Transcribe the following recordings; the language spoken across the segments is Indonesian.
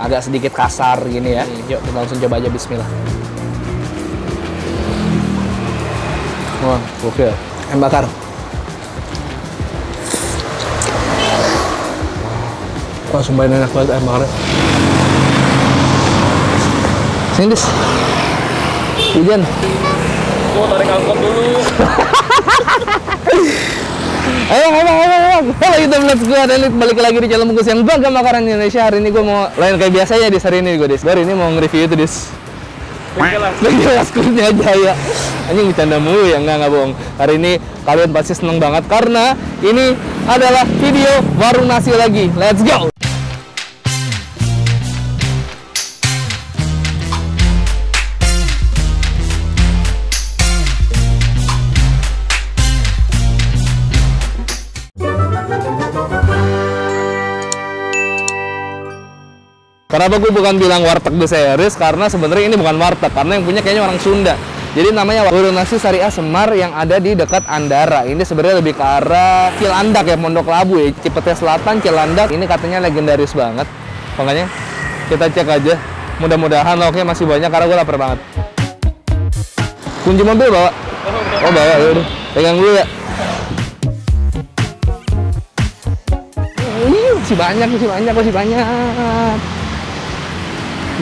Agak sedikit kasar gini ya. Yuk kita langsung coba aja, bismillah. Wah, oke. Ayam bakar. Wah, sumpah enak banget ayam bakarnya. Sini, Dis. Hujan. Mau tarik angkot dulu. Ayo. Halo YouTube, let's go. Balik lagi di channel Bungkus yang bangga makanan Indonesia. Hari ini gue mau lain kayak biasa ya, Dis. Hari ini gue, Dis. Hari ini mau nge-review itu, Dis. Bengkelas Kurnia Jaya. Anjing bercanda mulu ya, enggak bohong. Hari ini kalian pasti seneng banget karena ini adalah video warung nasi lagi. Let's go. Kenapa gue bukan bilang warteg The Series? Karena sebenarnya ini bukan warteg, karena yang punya kayaknya orang Sunda. Jadi namanya Warung Nasi Syariah Semar yang ada di dekat Andara. Ini sebenarnya lebih ke arah Cilandak ya, Pondok Labu ya, Cipete Selatan, Cilandak. Ini katanya legendaris banget. Makanya kita cek aja. Mudah-mudahan lauknya masih banyak karena gue lapar banget. Kunci mobil bawa? Oh bawa, yaudah. Pegang dulu ya. Masih banyak.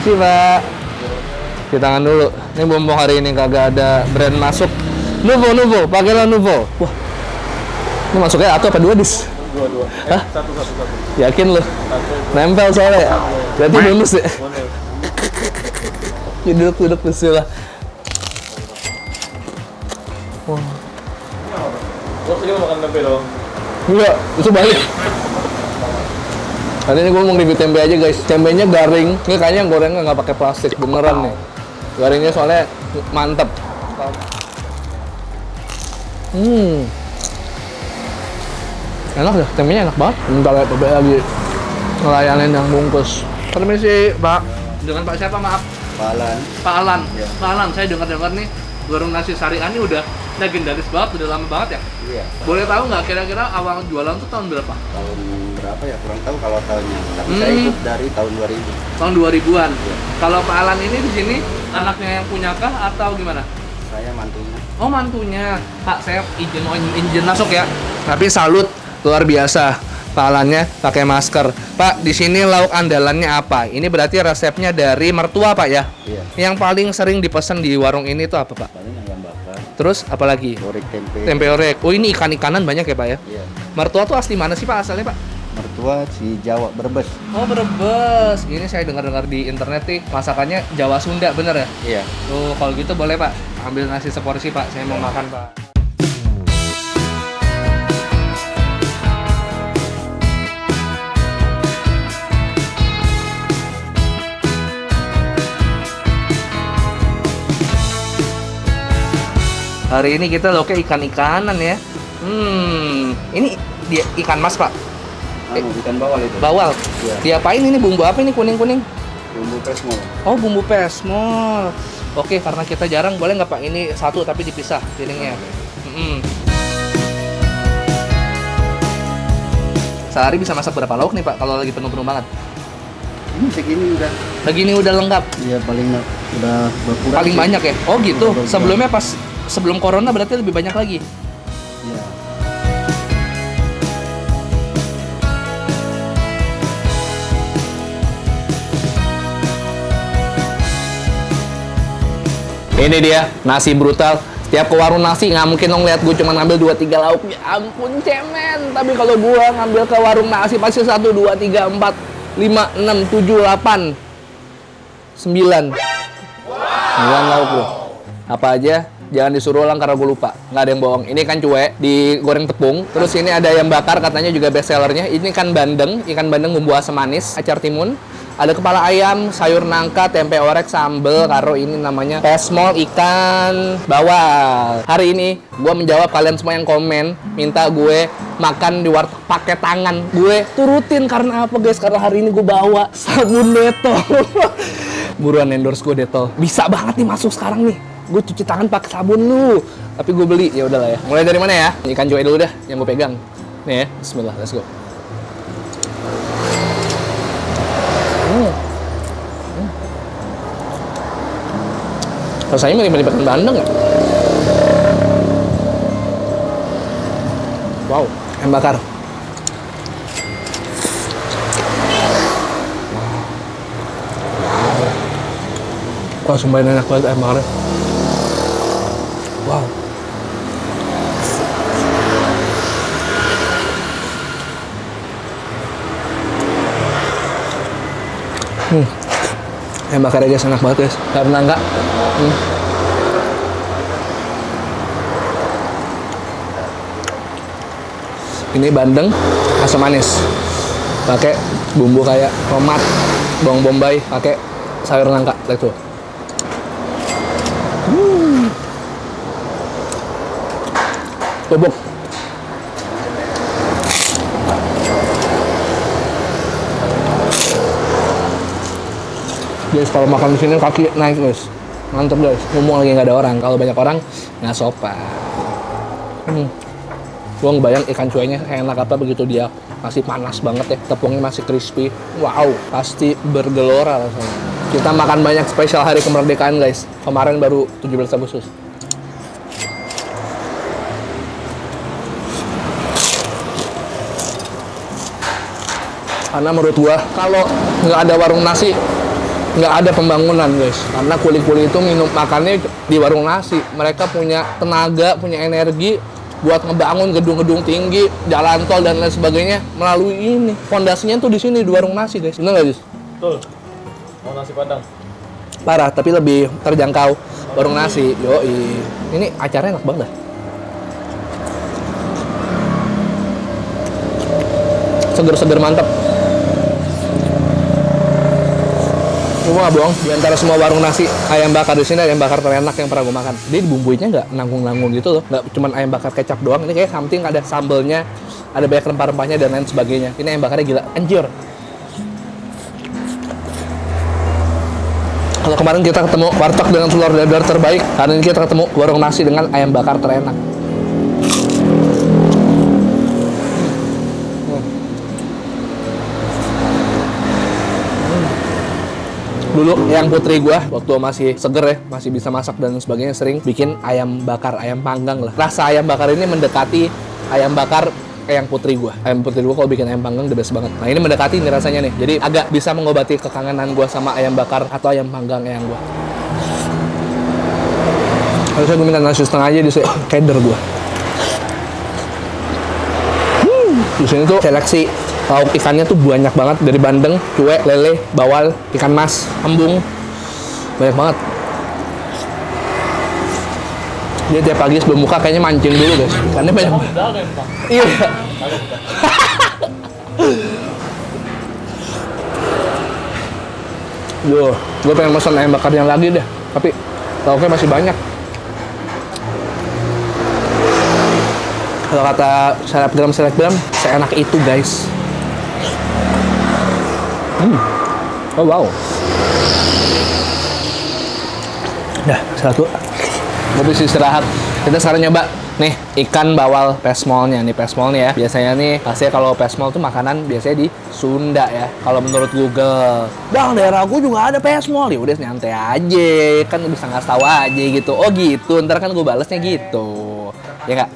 Isi Pak. Di tangan dulu. Ini bombong hari ini kagak ada brand masuk. Nuvo, pakailah Nuvo. Wah. Ini masuknya satu apa dua, Dis? Dua. Hah? Satu. Yakin lu? Satu. Nempel soalnya. Berarti bonus ya? Duduk bismillah. Wah. Lo sih makan tempe dong? Enggak, itu balik. Hari ini gue mau review tempe aja guys. Tempenya garing. Ini kayaknya gorengnya nggak pakai plastik, beneran nih. Garingnya soalnya mantep. Enak dah, tempenya enak banget. Bentar ya, coba lagi ngelayanin yang bungkus. Permisi Pak. Dengan Pak siapa maaf? Pak Alan. Pak Alan. Ya. Pak Alan, saya dengar nih Warung Nasi Syariah ini udah legendaris banget, udah lama banget ya? Iya. Boleh tahu nggak kira-kira awal jualan tuh tahun berapa? Tahun berapa ya, kurang tahu kalau tahunnya, tapi saya ikut dari tahun 2000. Tahun 2000-an. Ya. Kalau Pak Alan ini di sini anaknya yang punya kah atau gimana? Saya mantunya. Oh, mantunya. Pak, saya izin masuk ya. Tapi salut, luar biasa. Pak Alannya pakai masker. Pak, di sini lauk andalannya apa? Ini berarti resepnya dari mertua, Pak ya? Iya. Yang paling sering dipesan di warung ini tuh apa, Pak? Paling ayam bakar, Terus apa lagi? goreng tempe. Tempe orek. Oh, ini ikan-ikanan banyak ya, Pak ya? Iya. Mertua tuh asli mana sih, Pak, asalnya, Pak? Mertua si Jawa, Brebes. Oh, Brebes. Ini saya dengar-dengar di internet nih, masakannya Jawa Sunda, bener ya? Iya. Tuh, kalau gitu boleh, Pak. Ambil nasi seporsi, Pak. Saya mau makan, Pak. Hari ini kita loke ikan-ikanan ya. Ini dia ikan mas, Pak. Ikan bawal itu. Bawal. Iya. Diapain ini, bumbu apa ini kuning-kuning? Bumbu pesmol. Oh, bumbu pesmol. Oke, karena kita jarang, boleh nggak Pak ini satu tapi dipisah piringnya? Sehari bisa masak berapa lauk nih Pak kalau lagi penuh-penuh banget? Ini segini udah. Segini udah lengkap. Iya, paling udah berkurang. Paling sih. banyak ya? Oh gitu. Udah berkurang. Sebelumnya pas sebelum corona berarti lebih banyak lagi. Iya. Ini dia nasi brutal. Setiap ke warung nasi nggak mungkin lo ngeliat gue cuma ngambil 2-3 lauk. Ya ampun cemen. Tapi kalau gue ngambil ke warung nasi pasti 1, 2, 3, 4, 5, 6, 7, 8, 9. 9 lauk bro. Apa aja? Jangan disuruh ulang karena gue lupa. Nggak ada yang bohong. Ini kan cuek digoreng tepung. Terus ini ada ayam bakar katanya juga best sellernya. Ini ikan bandeng bumbu asam manis, acar timun. Ada kepala ayam, sayur nangka, tempe orek, sambel, karo ini namanya pesmol ikan bawal. Hari ini gue menjawab kalian semua yang komen minta gue makan di warteg pakai tangan. Gue turutin karena apa guys? Karena hari ini gue bawa sabun Dettol. Buruan endorse gue Dettol. Bisa banget nih masuk sekarang nih. Gue cuci tangan pakai sabun lu. Tapi gue beli, ya udahlah ya. Mulai dari mana ya? Ikan cuek dulu dah yang gue pegang. Nih ya, bismillah, let's go. Rasanya mirip-mirip ikan bandeng ya. Wow, ayam bakar. Wah, sumpah enak banget ayam bakarnya. Wow. Ayam bakarnya guys, enak banget guys. Karena enggak. Ini bandeng asam manis, pakai bumbu kayak tomat, bawang bombay, pakai sayur nangka, itu. Bubuk. Guys, kalau makan di sini kaki naik guys, mantep guys. Ngomong lagi nggak ada orang, kalau banyak orang nggak sopan. Gua ngebayang ikan cueknya enak apa begitu dia masih panas banget ya, tepungnya masih crispy. Wow, pasti bergelora rasanya. Kita makan banyak spesial hari kemerdekaan guys. Kemarin baru 17 Agustus. Karena menurut gua kalau nggak ada warung nasi, nggak ada pembangunan guys. Karena kuli-kuli itu minum makannya di warung nasi. Mereka punya tenaga, punya energi buat ngebangun gedung-gedung tinggi, jalan tol dan lain sebagainya melalui ini. Fondasinya tuh di sini di warung nasi guys. Bener nggak guys? Betul. Mau nasi padang. Parah, tapi lebih terjangkau. Warung nasi, yoi. Ini acaranya enak banget dah. Seger-seger mantap. Cuma bohong, di antara semua warung nasi ayam bakar di sini ayam bakar terenak yang pernah gue makan. Dia bumbunya nggak nanggung-nanggung gitu loh, nggak cuma ayam bakar kecap doang. Ini kayak something ada sambelnya, ada banyak rempah-rempahnya dan lain sebagainya. Ini ayam bakarnya gila, anjir. Kalau kemarin kita ketemu warteg dengan telur dadar terbaik, hari ini kita ketemu warung nasi dengan ayam bakar terenak. Dulu yang putri gua waktu masih seger ya, masih bisa masak dan sebagainya, sering bikin ayam bakar, ayam panggang lah. Rasa ayam bakar ini mendekati ayam bakar yang putri gua. Ayam putri gua kalau bikin ayam panggang the best banget. Nah, ini mendekati ini rasanya nih. Jadi agak bisa mengobati kekangenan gua sama ayam bakar atau ayam panggang yang gua. Harusnya gua minta nasi setengah aja di keder gua. Di sini tuh seleksi lauk ikannya tuh banyak banget, dari bandeng, cuek, lele, bawal, ikan mas, embung, banyak banget. Dia tiap pagi sebelum buka kayaknya mancing dulu guys, ikannya banyak banget. Iya. Duh, gue pengen pesan ayam bakar yang lagi deh, tapi lauknya masih banyak. Kalau kata selebgram, seenak itu guys. Oh wow. Dah, satu. Habis istirahat. Kita sekarang nyoba nih ikan bawal pesmolnya. Nih pesmolnya ya. Biasanya nih, pastinya kalau pesmol tuh makanan biasanya di Sunda ya. Kalau menurut Google, Bang, daerah aku juga ada pesmol. Ya udah nyantai aja, kan bisa ngasih tahu aja gitu. Oh gitu, ntar kan gue balesnya gitu. Ya nggak?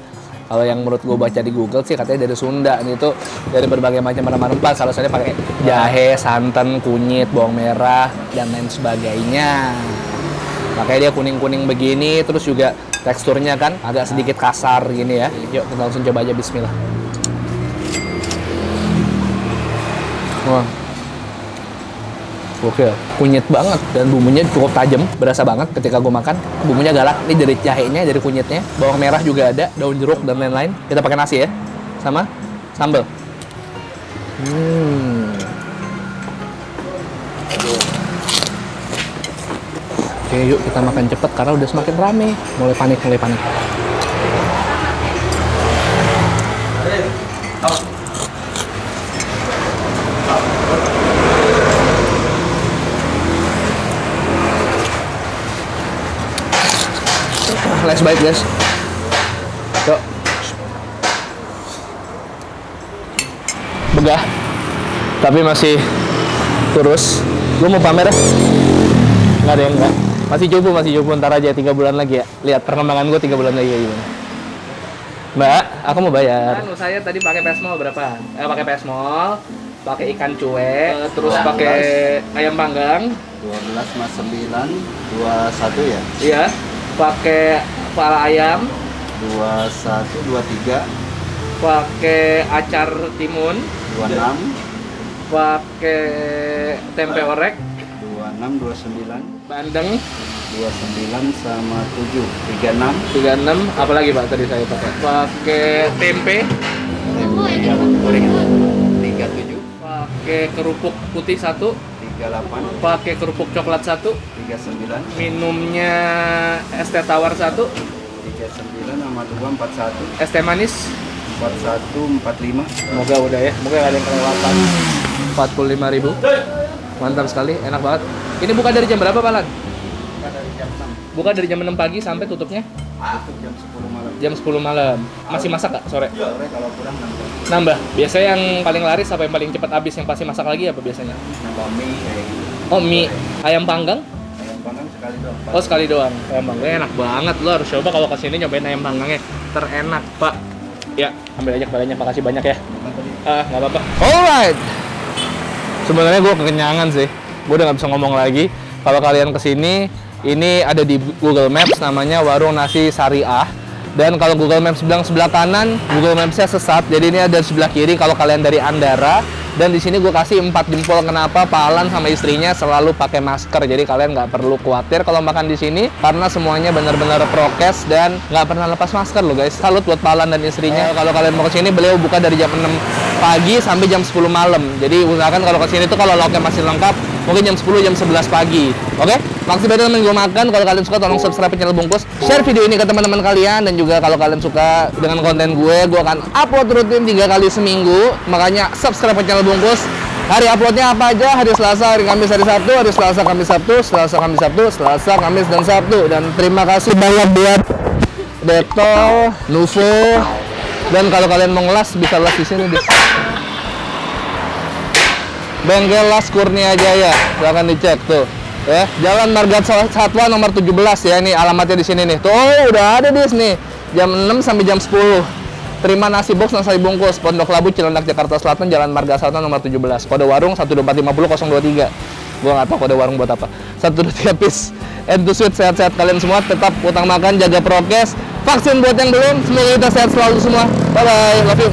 Kalau yang menurut gue baca di Google sih katanya dari Sunda, nih itu dari berbagai macam rempah-rempah, salah satunya pakai jahe, santan, kunyit, bawang merah dan lain sebagainya. Makanya dia kuning-kuning begini, terus juga teksturnya kan agak sedikit kasar gini ya. Yuk kita langsung coba aja, bismillah. Wah. Oke, kunyit banget dan bumbunya cukup tajam, berasa banget ketika gue makan. Bumbunya galak, ini dari jahenya, dari kunyitnya, bawang merah juga ada, daun jeruk dan lain-lain. Kita pakai nasi ya, sama sambal. Oke, yuk kita makan cepet karena udah semakin rame. Mulai panik. Let's bite guys. Yuk. Begah, tapi masih kurus. Lu mau pamer ya? Nggak ada yang enggak. Masih cupu, ntar aja 3 bulan lagi ya. Lihat perkembangan gue 3 bulan lagi kayak gimana. Mbak, aku mau bayar. Kan saya tadi pakai pesmol berapa? Pakai pesmol, pakai ikan cuek, terus pakai ayam panggang. 12 mas 9, 21 ya? Iya, pakai kepala ayam. 21, 23, pakai acar timun. 26, pakai tempe orek. 26, 29, bandeng. 29 sama 7, 36, 36, apalagi Pak tadi saya pakai tempe. tempe yang gorengan 37, pakai kerupuk putih 1, 38, pakai kerupuk coklat 1, 39, minumnya es teh tawar 1, 39 sama 2, 41, es teh manis 41, 45. semoga udah ya, semoga nggak ada yang kelewatan. 45.000, mantap sekali, enak banget. Ini buka dari jam berapa Pak Lan? Buka dari jam 6, Buka dari jam 6 pagi sampai tutupnya tutup jam 10 malam. jam 10 malam. Masih masak nggak sore? Sore kalau kurang nambah. Nambah. Biasanya yang paling laris apa yang paling cepat habis, yang pasti masak lagi apa biasanya? Nambah mie kayak gitu. Oh, mie. Ayam panggang? Ayam panggang sekali doang. Pak. Oh, sekali doang. Ayam panggangnya enak banget, lo harus coba kalau kesini nyobain ayam panggangnya. Terenak, Pak. Ya, ambil aja kepalanya, makasih banyak ya. Nggak apa-apa. Alright. Sebenarnya gue kekenyangan sih. Gue udah nggak bisa ngomong lagi. Kalau kalian kesini, ini ada di Google Maps, namanya Warung Nasi Syariah. Dan kalau Google Maps bilang sebelah kanan, Google Maps-nya sesat. Jadi ini ada sebelah kiri kalau kalian dari Andara. Dan di sini gue kasih 4 jempol kenapa Pak Alan sama istrinya selalu pakai masker. Jadi kalian nggak perlu khawatir kalau makan di sini karena semuanya benar-benar prokes dan nggak pernah lepas masker loh guys. Salut buat Pak Alan dan istrinya. Kalau kalian mau ke sini, beliau buka dari jam 6 pagi sampai jam 10 malam. Jadi usahakan kalau ke sini tuh kalau lauknya masih lengkap, mungkin jam 10, jam 11 pagi. Oke? Makasih banyak teman gue makan. Kalau kalian suka tolong subscribe channel Bungkus, share video ini ke teman-teman kalian, dan juga kalau kalian suka dengan konten gue akan upload rutin 3 kali seminggu. Makanya subscribe channel Bungkus. Hari uploadnya apa aja? Hari Selasa, hari Kamis, hari Sabtu, hari Selasa, Kamis, Sabtu, Selasa, Kamis, Sabtu, Selasa, Kamis, dan Sabtu. Dan terima kasih banyak buat Detol, Nuvo, dan kalau kalian mau ngelas bisa las di sini di Bengkel Las Kurnia Jaya, silahkan dicek tuh. Ya, Jalan Marga Satwa nomor 17 ya, ini alamatnya di sini nih. Tuh, udah ada di sini. Jam 6 sampai jam 10. Terima nasi box, nasi bungkus, Pondok Labu, Cilandak, Jakarta Selatan, Jalan Marga Satwa nomor 17. Kode warung 12450 023. Gua nggak tahu kode warung buat apa. 123 piece. And to sweet, sehat-sehat kalian semua, tetap utang makan, jaga prokes. Vaksin buat yang belum, semoga kita sehat selalu semua. Bye bye, love you.